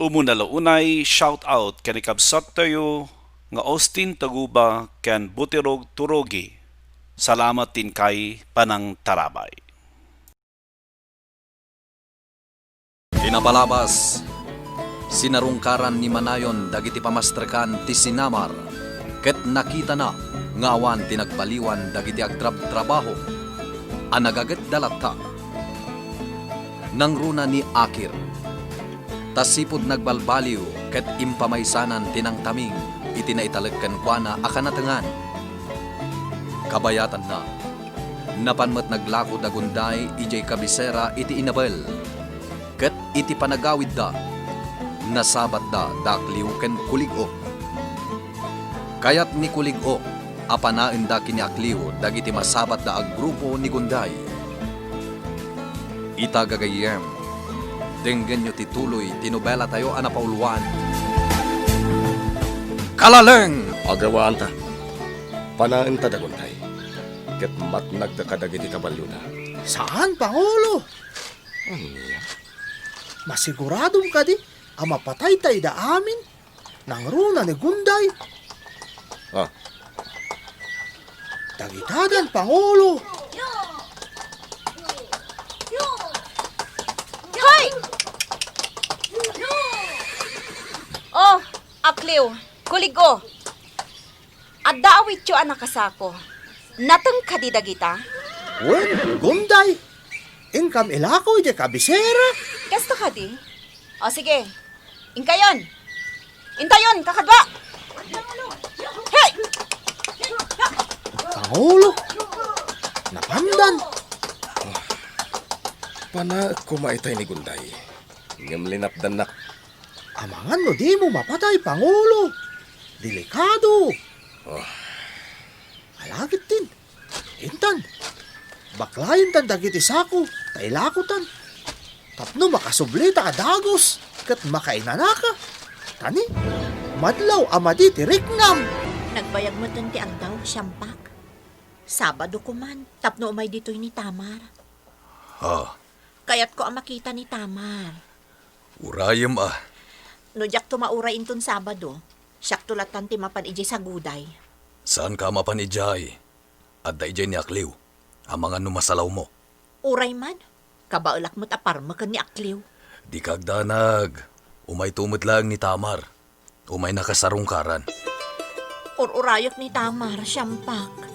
Umunalaunay shout out kanikabsat tayo nga Austin Taguba ken Butirog Turogi. Salamat din kay Panang Tarabay. Pinapalabas, sinarungkaran ni Manayon dagiti pamasterkan ti Sinamar, ket nakita na ngawan tinagpaliwan dagiti agtrab-trabaho, anagaget dalata. Nangruna ni Akir, tasipod nagbalbaliw ket impamaysanan tinangtaming iti naitalegken kuana akanatengan. Kabayatan na, napanmet naglako dagunday ijay kabisera iti Inabel, ket iti panagawid da, nasabat da dakliw ken kulig-o. Kayat ni kulig-o, apanaen da kiniakliw dagiti masabat da agrupo ni Gunday. Itagagayem, denggen nyo tituloy tinubela tayo anapauluan. Kalaleng! Agawaan ta. Panain ta daguntay. Ket matnag da kadagiti kabalyo na. Saan, Pangulo? Niya? Masiguradong ka di, ang mapatay tayo da amin. Nang runa ni Gunday. Ah, Tagitadan, Pangulo. Hoy! Oh, Akliw, kuligo. Adda awit yo anak kasako. Nateng kadidagita. Wen, Gunday. Ingkam ilako iti kabisera. Kasta kadi? O sige, inkayon. Intayon, kakadwa. Hey! Pangulo. Napandan. pana kumaitay ni Gunday. Ngem linapdan nak. Amangan no di mo mapatay, Pangulo. Delikado. Alagit din. Intan. Baklayin tan dagiti sako. Tailakutan. Tapno makasublita ka dagos. Kat makainanaka. Tani. Madlaw amadi ti riknam. Nagbayag mo ti agdaw, siyampak. Sabado ko man, tapno umay dito'y ni Tamar. Kaya't ko ang makita ni Tamar. Urayem No jak tumauray inton Sabado, siyak tulatan ti mapan iji sa guday. Saan ka mapanijay? At da ijay ni Akliw, ang mga numasalaw mo. Uray man, kabaulak mo't aparma ka ni Akliw. Di kagdanag, umay tumot lang ni Tamar. Umay nakasarungkaran. Ururayok ni Tamar, siyampak.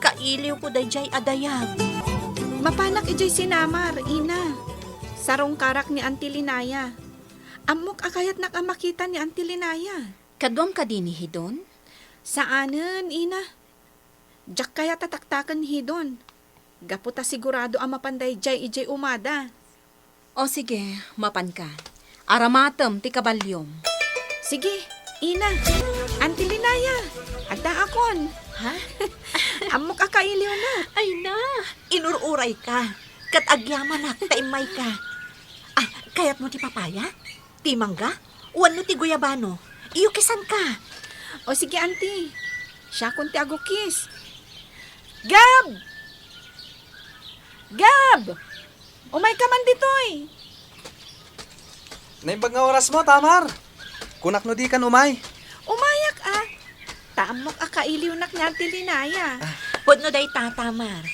Kailiw ko dayjay adayag. Mapanak ijay sinamar, ina. Sarong karak ni Auntie Linaya. Amok akayat nakamakita ni Auntie Linaya. Kadwam kadini hidon? Saanen, ina? Jak kaya tataktakan hidon. Gaputa sigurado ang mapanday jay ijay umada. O sige, mapan ka. Aramatem ti kabalyom. Sige, ina. Auntie Linaya, agda akon. Ha? Amok akailiw na. Ay na, inururay ka. Kat agyaman taimay ka. Ah, kayat mo ti papaya? Ti mangga? Wano ti guyabano? Iyo kisan ka. O sige, auntie. Siya kun ti agukis. Gab! Gab! Umay ka man ditoy. Naimbag nga oras mo, Tamar. Kunak no di kan umay. Umayak Tamok akailiw nak ni Auntie Linaya. Pudno day tatamar.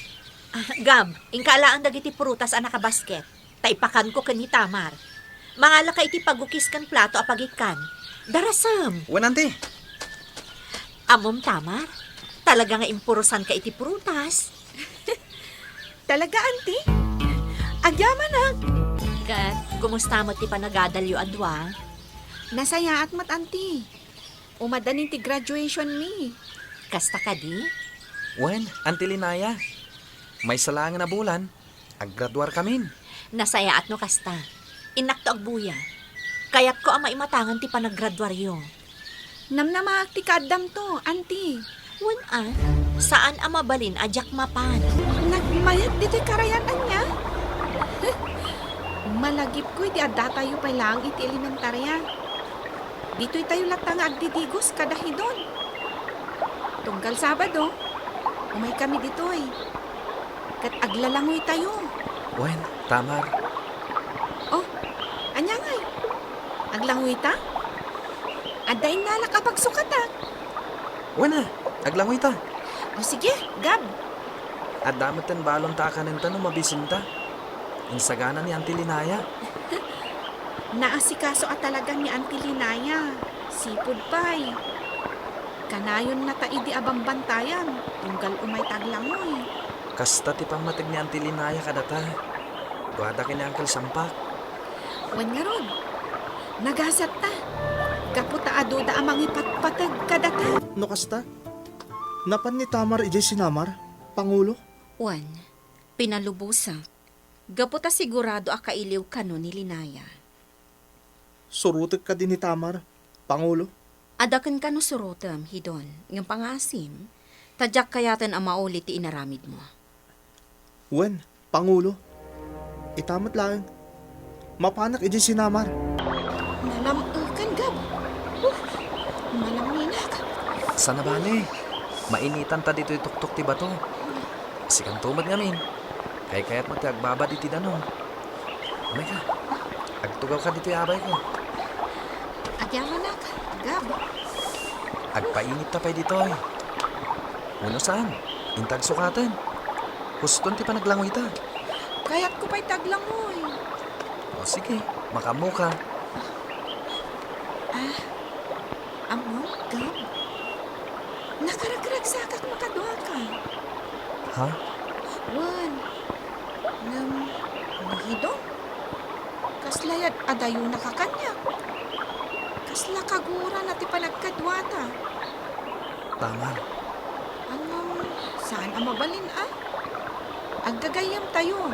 Gab, ingkalaan dagiti prutas anak ka basket. Taipakan ko kani Tamar. Mangala ka iti pagukis kan plato apagikan. Darasam. Wanante. Amom Tamar, talaga nga impurusan ka iti prutas. Talaga, auntie? Agyaman na. Kat, kumusta mo ti panagadalyo adwa? Nasayaat mat, auntie. Umadanin ti graduation mi. Kasta ka di? Wen, Auntie Linaya. May salangan na bulan. Aggraduar kamin. Nasayaat no kasta. Inakto agbuya. Kayat ko ang maimatangan ti panaggraduaryo. Namnamaak ti kadam to, auntie. Wan saan ang mabalin ajak mapan? Nagmayat dito'y karayanan niya. Malagip ko, di adda tayo pa lang iti elementarya. Dito'y tayo latang agdidigos kadahidon. Tunggal Sabado, umay kami dito'y. Kat aglalangoy tayo. Wen, Tamar. Oh, anya ngay. Aglangwita? Aday nalak apagsukata. Wana, aglangoy ta. O sige, Gab. At damat ten balon ta kanin ta no mabisinta. Ang sagana ni Auntie Linaya. Naasikaso at talaga ni Auntie Linaya. Sipod pa'y. Kanayon na taidi abang bantayan. Tunggal umay taglangoy. Kasta ti pamatig ni Auntie Linaya kadata. Guada kini Uncle Sampak. Wan nga ron. Nagasat ta. Kaputa aduda amang ipatpatag kadata. No kasta? Napan ni Tamar ijay sinamar, Pangulo? Wan, pinalubusa. Gaputa sigurado akailiw ka no ni Linaya. Surutek ka din ni Tamar, Pangulo? Adakan ka no surotam, Hidon, ng pangasim, tadyak kayatan ang maulit ti inaramid mo. Wen, Pangulo. Itamat lang. Mapanak ijay sinamar. Nalamukan, Gab. Malaminak. Sana bale? Mainitan ta dito ituktok ti bato. Sikan tumad ngamin. Kay kaya't mati agbabad iti danon. Umay ka. Agtugaw ka dito abay ko. Agyamanak, Gab. Agpainit ta pa'y dito eh. Uno saan? Intag sukatan. Huston ti panaglangoy ta. Kaya't ko pa'y taglangoy. O sige, makamu ka. Amo, Gab. Nakaragrag sakak makaduha ka. Ha? Wan. Nahidong. Kaslayad adayo na kakanya. Kasla kagura na ti panagkadwata. Tama. Saan ang mabalin Aggagayam tayo.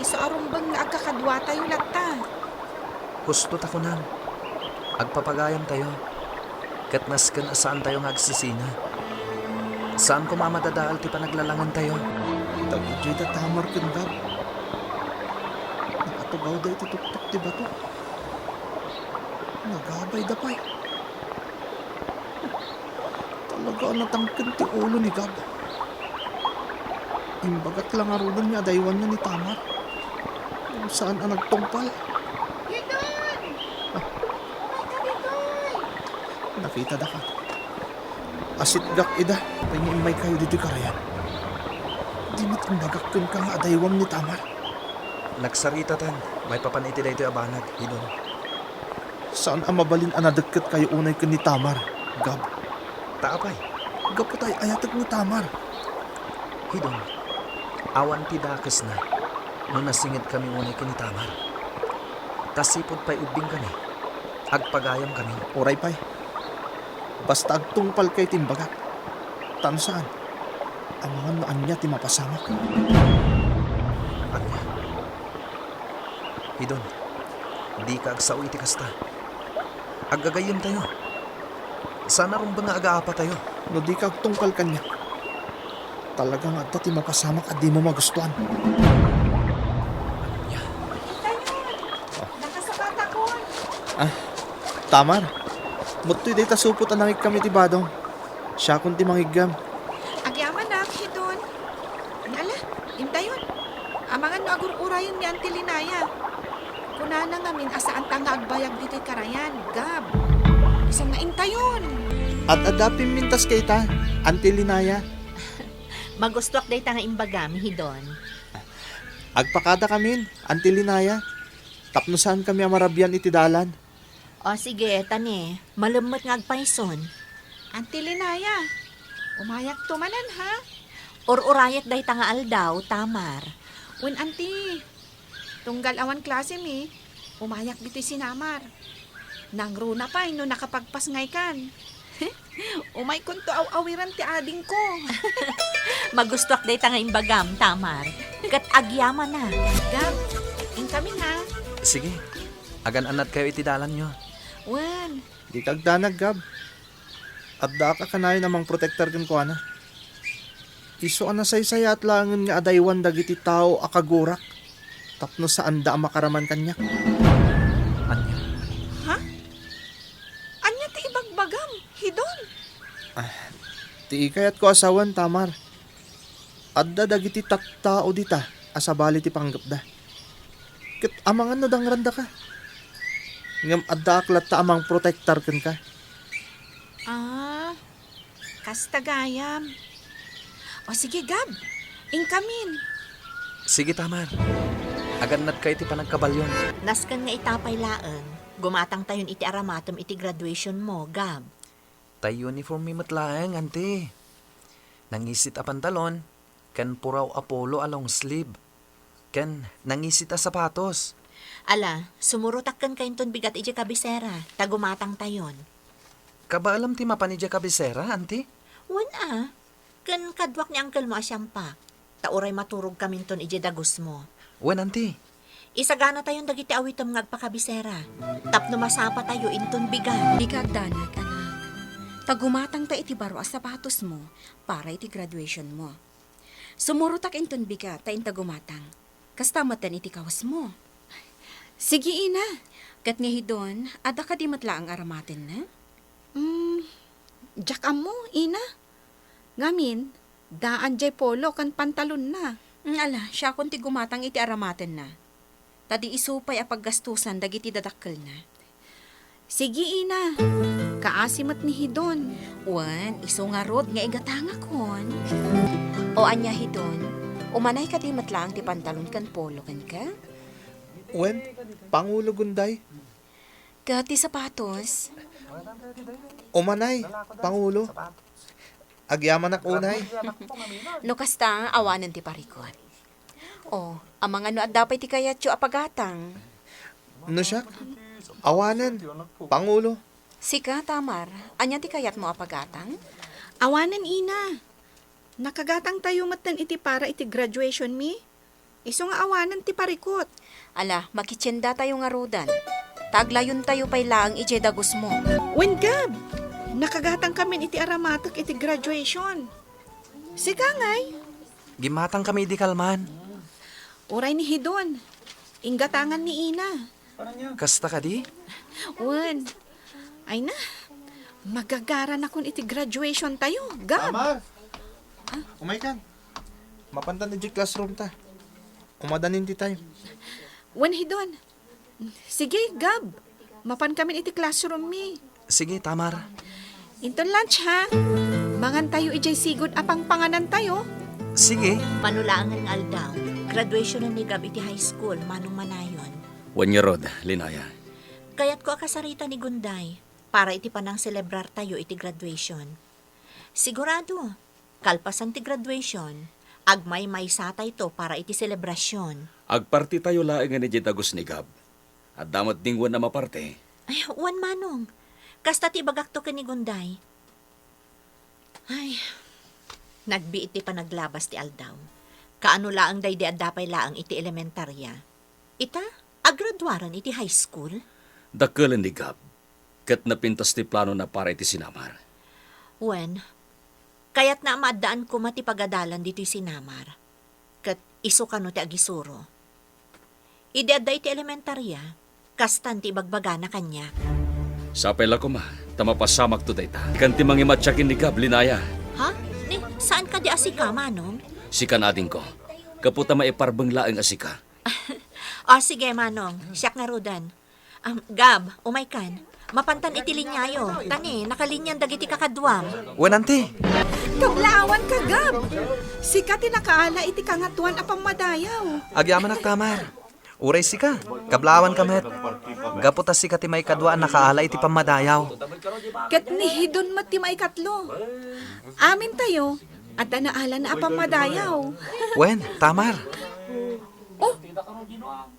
Iso arumbang nga agkakadwata yung latta. Husto ta ko nang. Agpapagayam tayo. Kat maskan saan tayo agsisina. Saan ko mamadadaal ti panaglalangan tayo? Tag-ijay da Tamar ken Gab. Nakatugaw da iti tuktok ti bato. Nagabay da pa'y. Talaga natangkin ti ulo ni Gab. Imbagat lang arudan niya daywan na ni Tamar. Kung saan ang nagtungpal. Nakita da ka. Asit gak ida. Panyimay kayo dito karayan. Di mit imbagak kun ka nga adaywam ni Tamar. Nagsarita tan. May papaniti da ito abanag. Hidon. Saan ang mabalin ang nadagkat kayo unay ka ni Tamar, Gab? Taapay. Gapatay ayatag ni Tamar. Hidon. Awan ti dakes na. No nasingit kami unay kini Tamar. Tasipod pa'y ubing kami. Agpagayam kami. Oray pa'y. Basta agtungpal kay timbagak. Tansaan. Ang mga naan niya ti mapasamak. Anya. Hidon. Di ka agsaw iti kasta. Aggagayam tayo. Sana rin ba nga agaapa tayo? No di ka agtungpal kanya. Talagang adta ti mapasamak at di mo magustuhan. Anya. Nakasakata ko. Tamar. Mutoy day tasupot anangik kami ti badong. Siya kun ti manghigam. Agyaman na, Hidon. Ala, intayon. Amangan no agur-urayon ni Auntie Linaya. Kunana ngamin asaan ta nga agbayag dito karayan, Gab. Isang nga intayon. At adapin mintas kay ta, Auntie Linaya. Magustuak day ta nga imbagam, Hidon. Agpakada kamin, Auntie Linaya. Tapnosan kami amarabyan iti dalan. O sige, tani. Malamot nga agpaison. Auntie Linaya, umayak tumanan ha? Or-urayat day ta nga aldaw, Tamar. Wen Auntie, tunggal awan klase mi, umayak dito sinamar. Nangruna pa, no nakapagpas ngay kan. Umay kun to aw-awiran ti ading ko. Magustuak day ta nga imbagam, Tamar. Kat agyaman na. Gab, kami ha. Sige. Agan-anat kayo iti dalan nyo. Wen, Di kagdanag, Gab. At da ka kanayon namang protektor kan ko, ana. Iso ana saysaya at langan nga adaywan dagiti tao akagurak. Tapno saan da makaraman kanya. Anya. anya ti ibagbagam, Hidon. Ti ikayat ko asawan, Tamar. Adda dagiti tattao dita, asabali ti panggap da. Ket amangan no dang randa ka. Ngam adda aklat ta amang protektar ken ka. Ah, kasta gayam. O sige, Gab. Inkamin. Sige, Tamar. Aganat ka iti panagkabalyon. Naskan nga itapay laeng, gumatang tayon iti aramatom iti graduation mo, Gab. Tay uniform mi matlaeng, ante. Nangisit a pantalon, ken puraw apolo a long sleeve. Ken nangisit a sapatos. Ala, sumurutakkan kayon ton bigat iti kabisera, tagumatang tayon. Kaba alam ti mapanidya kabisera, ante? Wan ken kadwak ni uncle mo asyampa. Tauray maturog kamin ton iti dagos mo. Wen, ante? Isagana tayon dagiti awitom ngagpakabisera. Tapno masapa tayo inton bigat. Bigag danag, anak. Tagumatang ta iti baro a sapatos mo para iti graduation mo. Sumurutak inton bigat ta tagumatang. Kastamatan iti kawas mo. Sige, ina. Kat nga hidon, ada ka di matla ang aramatin na? Jakam mo, ina. Ngamin, daan jay polo kan pantalon na. Ala, siya kung ti gumatang iti aramatin na. Tadi isupay a paggastusan dagiti dadakkel na. Sige, ina. Kaasimat ni Hidon. Wan, iso nga rod nga igatanga kon. O anya hidon, umanay ka di matlaang ti pantalon kan polo kan ka? Wen, Pangulo Gunday. Kati sapatos. Umanay, Pangulo. Agyaman ak unay. No kasta awanan ti parikot. O, ang mga no at dapat ti kayatyo apagatang. No siya? Awanan, Pangulo. Sika, Tamar, anya ti kayat mo apagatang? Awanan, ina. Nakagatang tayo matan iti para iti graduation mi. Iso nga awanan ti parikot. Ala, makitsenda tayo nga rodan. Taglayon tayo pay laang ije dagos mo. Wen, Gab. Nakagatang kami iti aramatak iti graduation. Sika ngay. Gimatang kami di kalman. Uray ni Hidon. Inggatangan ni ina. Kasta ka di? Wen. Ay na. Magagaran akon iti graduation tayo. Gab. Tamar! Umay kan. Mapantan na di classroom ta. Umadanin di tayo. Wen, Hidon. Sige, Gab. Mapan kami iti classroom mi. Sige, Tamar. Into lunch, ha? Mangan tayo ijay sigod apang panganan tayo. Sige. Manulaangan nga aldaw. Graduation ni Gab iti high school, manong manayon. Wanyarod, Linaya. Kaya't ko akasarita ni Gunday para iti panang celebrar tayo iti graduation. Sigurado, kalpasan ti graduation, agmay satay to para iti selebrasyon. Agparti tayo laing nga ni Dagos ni Gab. At damat dingwan na maparte. Ay, wan manong. Kasta ti bagak to ni Gunday. Ay, nagbiit ti panaglabas ti aldaw. Kaano laang day di adapay laang iti elementarya. Ita, agradwaran iti high school. Dakelan ni Gab. Kat napintas ti plano na para iti sinamar. Wen, kaya't na maadaan ko mati pagadalan dito'y sinamar. Kat iso kano ti agisuro. Ideaday ti elementarya, kastan ti bagbaga na kanya. Sapay la ko ma, tamapasamak to dayta. Kanti mangimatsakin ni Gab, Linaya. Ha? Ni, saan ka di asika, manong? Sika natin ko. Kaputa maiparbang laing asika. O sige, manong, siyak nga rudan. Gab, umay kan. Mapantan iti linyayo. Tani, nakalinyan dagiti kakadwam. Wen, ante? Kablaawan ka, Gab. Sikat tinakaala iti kangatuan apang madayaw. Agyaman ak, Tamar. Uray sika, kablawan kamet. Gaputas sika ti may kadwaan nakaala iti pamadayaw. Kat ni Hidon mati maikatlo. Amin tayo, at naala na apang madayaw. Wen, Tamar. Oh,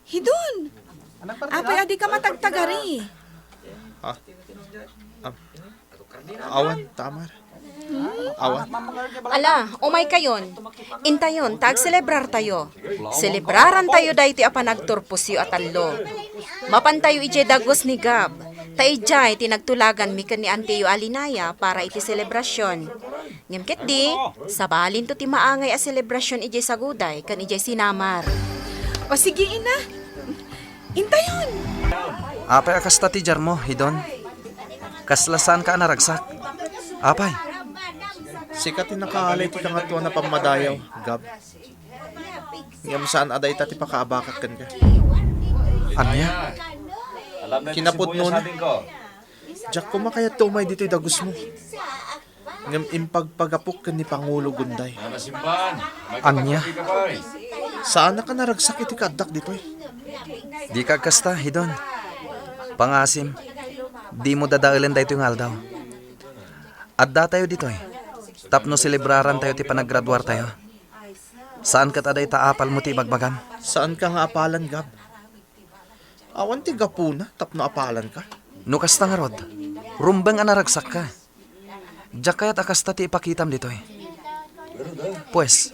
Hidon. Apay adi ka matagtagari. Awan, Tamar. Awan. Ala, umay kayon. Intayon, tag-celebrar tayo. Celebraran tayo dahi ti apanagturpusyo at allo. Mapan tayo ije dagos ni Gab. Taijay tinagtulagan mi ken ni Anteyo Alinaya para iti selebrasyon. Ngimket di, sabalin to ti maangay a selebrasyon ije saguday kan ije sinamar. O sige, ina. Intayon. Apay akasta ti jar mo, Hidon. Kaslasan ka naragsak. Apay. Sikat tinakaalay ti kangatuan na pamadayaw, Gab. Ngam saan aday ta ti pakaabakak kan ka. Anya? Kinapot nun. Diyak ko makayat tumay dito'y dagos mo. Ngam impagpagapok ka ni Pangulo Gunday. Anya, Saan na ka naragsak iti kadak dito'y? di ka kasta, Hidon. Pangasim, di mo dadailan dahito yung aldaw. Adda tayo dito eh. Tapno selebraran tayo ti panaggraduar tayo. Saan ka taday taapal mo ti bagbagam? Saan ka nga apalan, Gab? Awan ti gapuna, tapno apalan ka. No kasta nga rod, rumbang anaragsak ka. Diyak kaya't akasta ti ipakitam dito eh. Pues,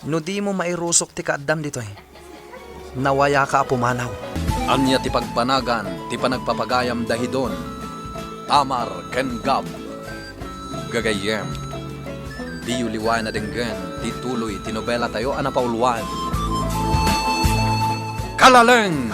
no di mo mairusok ti kaaddam dito eh. Nawaya ka apumanaw. Anya ti pagpanagan, ti panagpapagayam dahidon. Amar ken Gab. Gagayem. Di uliwan na denggen, ti tuloy, ti nobela tayo anapauluan. Kalaleng!